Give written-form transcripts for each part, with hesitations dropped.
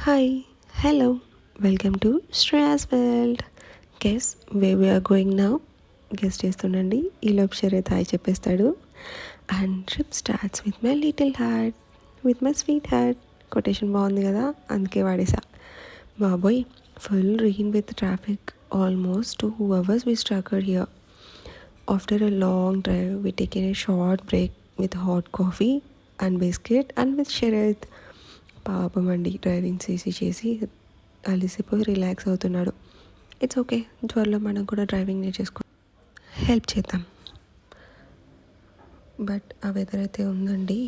Hi, hello, welcome to Shreyas world. Guess where we're going now. Guess చేస్తుండండి, ఈలోపు Sharith hi చెప్పేస్తాడు. And trip starts with my little heart, with my sweet heart. Quotation బాగుంది కదా, అందుకే వాడేసా. బాబోయ్, full rain with traffic. Almost 2 hours we struggled here. After a long drive, we taken a short break with hot coffee and biscuit and with Sharad. పాపం అండి, driving చేసి చేసి అలిసిపోయి రిలాక్స్ అవుతున్నాడు. ఇట్స్ ఓకే, త్వరలో మనం కూడా డ్రైవింగ్ నేర్చేసుకో హెల్ప్ చేద్దాం. బట్ ఆ వెదర్ అయితే ఉందండి,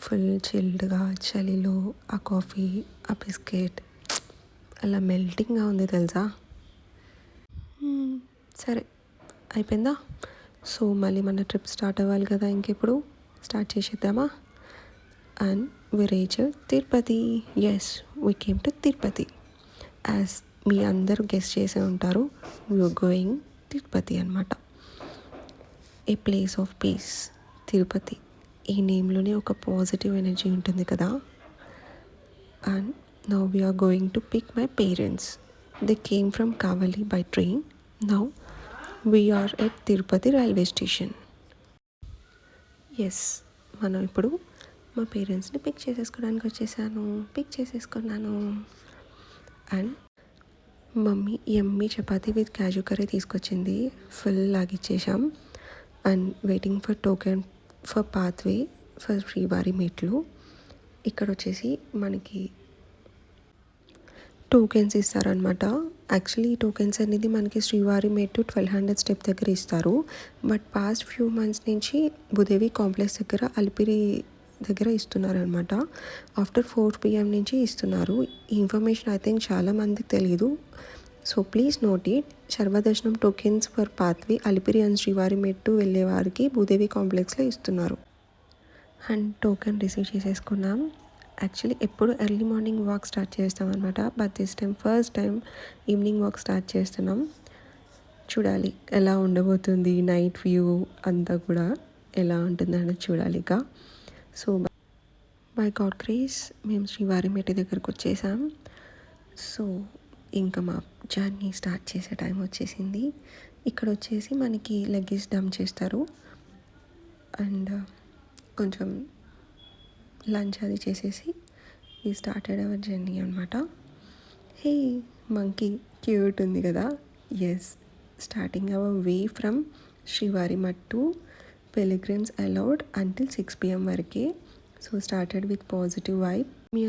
ఫుల్ చిల్డ్గా, చలిలో ఆ కాఫీ, ఆ బిస్కెట్ అలా మెల్టింగ్గా ఉంది తెలుసా. సరే, అయిపోయిందా? సో మళ్ళీ మన ట్రిప్ స్టార్ట్ అవ్వాలి కదా, ఇంకెప్పుడు స్టార్ట్ చేసేద్దామా? And we reached Tirupati. Yes, we came to Tirupati. As మీ అందరూ గెస్ట్ చేసే ఉంటారు, వీఆర్ గోయింగ్ తిరుపతి అనమాట. A place of peace. Tirupati ఈ నేమ్లోనే ఒక పాజిటివ్ ఎనర్జీ ఉంటుంది కదా. And now we're going to pick my parents. They came from Kavali by train. Now we're at Tirupati railway station. Yes, మనం ఇప్పుడు మా పేరెంట్స్ని పిక్ చేసేసుకున్నాను. అండ్ మమ్మీ ఎమ్మీ చపాతీ విత్ క్యాజు కర్రీ తీసుకొచ్చింది. ఫుల్ లాగిచ్చేసాం. And waiting for token for pathway for Srivari మెట్లు. ఇక్కడ వచ్చేసి మనకి టోకెన్స్ ఇస్తారనమాట. యాక్చువల్లీ ఈ టోకెన్స్ అనేది మనకి శ్రీవారి మెట్టు 1200 స్టెప్ దగ్గర ఇస్తారు. బట్ పాస్ట్ ఫ్యూ మంత్స్ నుంచి భూదేవి కాంప్లెక్స్ దగ్గర అలిపిరి దగ్గర ఇస్తున్నారనమాట. ఆఫ్టర్ 4 PM నుంచి ఇస్తున్నారు. ఈ ఇన్ఫర్మేషన్ ఐ థింక్ చాలామందికి తెలియదు. So please note it. Sarvadarshanam tokens for pathway Alipiri and Srivari Mettu వెళ్ళే వారికి భూదేవి కాంప్లెక్స్లో ఇస్తున్నారు. అండ్ టోకెన్ రిసీవ్ చేసేసుకున్నాం. యాక్చువల్లీ ఎప్పుడు ఎర్లీ మార్నింగ్ వాక్ స్టార్ట్ చేస్తాం అనమాట. But this time first time evening walk start చేస్తున్నాం. చూడాలి ఎలా ఉండబోతుంది, నైట్ వ్యూ అంతా కూడా ఎలా ఉంటుందని చూడాలి ఇక. సో బై గాడ్ గ్రేస్ మేము శ్రీవారి మెట్టి దగ్గరకు వచ్చేసాం. సో ఇంకా మా జర్నీ స్టార్ట్ చేసే టైం వచ్చేసింది. ఇక్కడ వచ్చేసి మనకి లగేజ్ డంప్ చేస్తారు. అండ్ కొంచెం లంచ్ అది చేసేసి ఈ స్టార్టెడ్ అవర్ జర్నీ అనమాట. హే మంకీ క్యూట్ ఉంది కదా. Yes, starting our way from Srivari Mettu. Pilgrims allowed until 6 PM వరకే. So started with positive vibe. మీ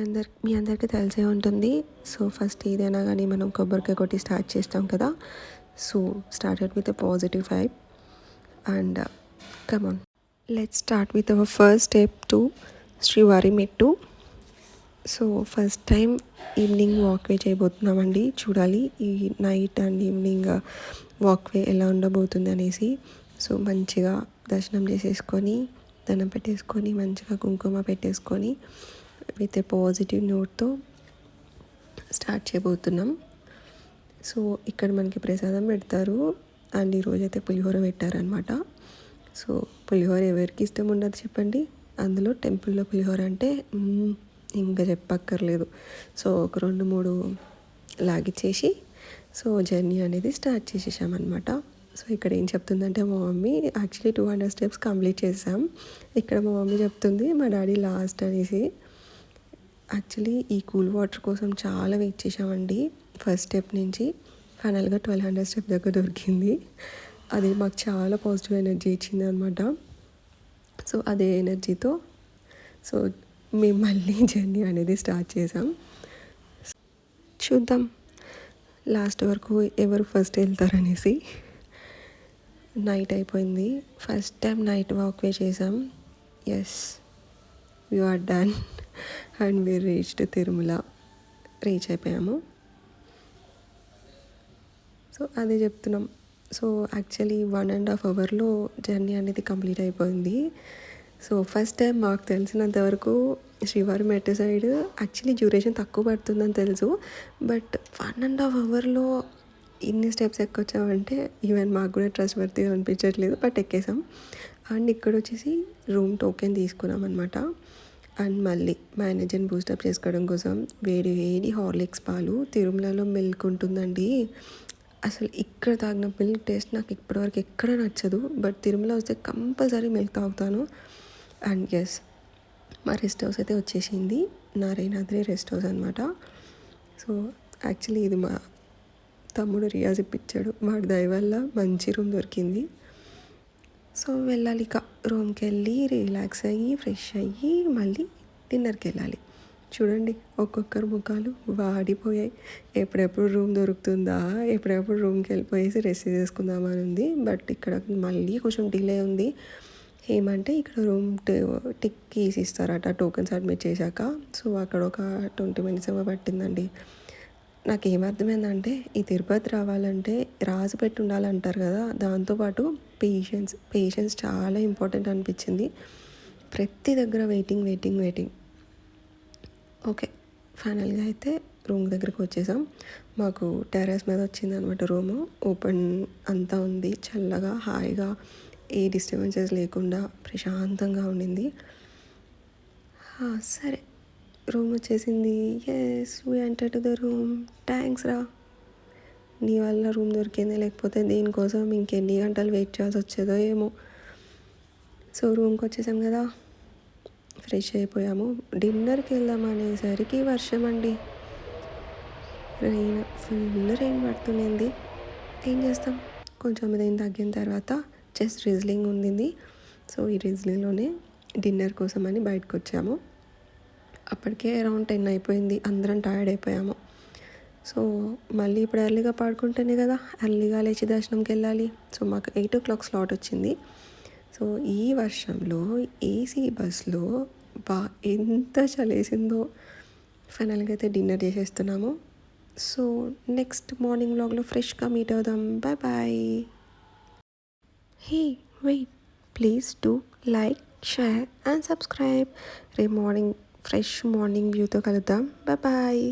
అందరికీ తెలిసే ఉంటుంది. సో ఫస్ట్ ఏదైనా కానీ మనం కొబ్బరికాయ కొట్టి స్టార్ట్ చేస్తాం కదా. So started with a positive vibe. And come on, let's start with our first step to Srivari Mettu. So first time evening walkway చేయబోతున్నామండి. చూడాలి ఈ నైట్ అండ్ ఈవినింగ్ వాక్వే ఎలా ఉండబోతుంది అనేసి. సో మంచిగా దర్శనం చేసేసుకొని, దండం పెట్టేసుకొని, మంచిగా కుంకుమ పెట్టేసుకొని విత్ ఏ పాజిటివ్ నోట్తో స్టార్ట్ చేయబోతున్నాం. సో ఇక్కడ మనకి ప్రసాదం పెడతారు. అండ్ ఈరోజైతే పులిహోర పెట్టారనమాట. సో పులిహోర ఎవరికి ఇష్టం ఉండదు చెప్పండి. అందులో టెంపుల్లో పులిహోర అంటే ఇంకా చెప్పక్కర్లేదు. సో ఒక 2-3 లాగిచ్చేసి సో జర్నీ అనేది స్టార్ట్ చేసేసామన్నమాట. సో ఇక్కడ ఏం చెప్తుందంటే మా మమ్మీ, యాక్చువల్లీ 200 స్టెప్స్ కంప్లీట్ చేసాం. ఇక్కడ మా మమ్మీ చెప్తుంది మా డాడీ లాస్ట్ అనేసి. యాక్చువల్లీ ఈ కూల్ వాటర్ కోసం చాలా వెయిట్ చేసామండి ఫస్ట్ స్టెప్ నుంచి. ఫైనల్గా 1200 స్టెప్ దగ్గర దొరికింది. అది మాకు చాలా పాజిటివ్ ఎనర్జీ ఇచ్చింది అనమాట. సో అదే ఎనర్జీతో సో మేము మళ్ళీ జర్నీ అనేది స్టార్ట్ చేసాం. చూద్దాం లాస్ట్ వరకు ఎవరు ఫస్ట్ వెళ్తారనేసి. నైట్ అయిపోయింది. ఫస్ట్ టైం నైట్ వాక్వే చేసాం. Yes, you are done and we reached Tirumala. Reach అయిపోయాము. సో అదే చెప్తున్నాం. సో యాక్చువల్లీ 1.5 hourలో జర్నీ అనేది కంప్లీట్ అయిపోయింది. సో ఫస్ట్ టైం మాకు తెలిసినంత వరకు శ్రీవారి మెట్టు సైడ్ యాక్చువల్లీ డ్యూరేషన్ తక్కువ పడుతుందని తెలుసు. బట్ 1.5 hourలో ఇన్ని స్టెప్స్ ఎక్కొచ్చామంటే ఈవెన్ మాకు కూడా ట్రస్ట్ వర్తీగా అనిపించట్లేదు. బట్ ఎక్కేసాం. అండ్ ఇక్కడ వచ్చేసి రూమ్ టోకెన్ తీసుకున్నాం అనమాట. అండ్ మళ్ళీ మేనేజర్ని బూస్టప్ చేసుకోవడం కోసం వేడి వేడి హార్లిక్స్ పాలు. తిరుమలలో మిల్క్ ఉంటుందండి, అసలు ఇక్కడ తాగిన మిల్క్ టేస్ట్ నాకు ఇప్పటివరకు ఎక్కడ నచ్చదు. బట్ తిరుమల వస్తే కంపల్సరీ మిల్క్ తాగుతాను. అండ్ ఎస్, మా రెస్ట్ హౌస్ అయితే వచ్చేసింది, నారాయణాద్రి రెస్ట్ హౌస్ అనమాట. సో యాక్చువల్లీ ఇది మా తమ్ముడు రియాజ్ ఇప్పించాడు, వాడి దయ వల్ల మంచి రూమ్ దొరికింది. సో వెళ్ళాలి ఇక రూమ్కి వెళ్ళి రిలాక్స్ అయ్యి ఫ్రెష్ అయ్యి మళ్ళీ డిన్నర్కి వెళ్ళాలి. చూడండి ఒక్కొక్కరు ముఖాలు వాడిపోయాయి. ఎప్పుడెప్పుడు రూమ్ దొరుకుతుందా, ఎప్పుడెప్పుడు రూమ్కి వెళ్ళిపోయేసి రెస్ట్ చేసుకుందామని ఉంది. బట్ ఇక్కడ మళ్ళీ కొంచెం డిలే ఉంది. ఏమంటే ఇక్కడ రూమ్ టిక్ కీస్ ఇస్తారట టోకెన్ సబ్మిట్ చేశాక. సో అక్కడ ఒక 20 minutes ఏమో పట్టిందండి. నాకు ఏమర్థమైందంటే ఈ తిరుపతి రావాలంటే రాసి పెట్టి ఉండాలంటారు కదా, దాంతోపాటు పేషెన్స్ చాలా ఇంపార్టెంట్ అనిపించింది. ప్రతి దగ్గర వెయిటింగ్. ఓకే, ఫైనల్గా అయితే రూమ్ దగ్గరికి వచ్చేసాం. మాకు టెర్రస్ మీద వచ్చింది అనమాట రూము. ఓపెన్ అంతా ఉంది, చల్లగా హాయిగా ఏ డిస్టర్బెన్సెస్ లేకుండా ప్రశాంతంగా ఉండింది. సరే రూమ్ వచ్చేసింది. Yes, we enter to the room. Thanks రా, నీ వల్ల రూమ్ దొరికింది, లేకపోతే దీనికోసం ఇంకెన్ని గంటలు వెయిట్ చేయాల్సి వచ్చేదో ఏమో. సో రూమ్కి వచ్చేసాం కదా, ఫ్రెష్ అయిపోయాము. డిన్నర్కి వెళ్దాం అనేసరికి వర్షం అండి, ఫుల్ రెయిన్ పడుతుంది. ఏం చేస్తాం, కొంచెం రెయిన్ తగ్గిన తర్వాత జస్ట్ రిజ్లింగ్ ఉండింది. సో ఈ రిజ్లింగ్లోనే డిన్నర్ కోసం అని బయటకు వచ్చాము. అప్పటికే అరౌండ్ 10 అయిపోయింది, అందరం టైర్డ్ అయిపోయాము. సో మళ్ళీ ఇప్పుడు ఎర్లీగా పడుకుంటేనే కదా ఎర్లీగా లేచి దర్శనంకి వెళ్ళాలి. సో మాకు 8 o'clock స్లాట్ వచ్చింది. సో ఈ వర్షంలో ఏసీ బస్లో ఎంత చలేసిందో. ఫైనల్గా అయితే డిన్నర్ చేసేస్తున్నాము. సో నెక్స్ట్ మార్నింగ్ వ్లాగ్లో ఫ్రెష్గా మీట్ అవుదాం. Bye bye. Hey wait, please do like, share and subscribe. రేపు మార్నింగ్ ఫ్రెష్ మార్నింగ్ వ్యూతో కలుద్దాం. Bye bye.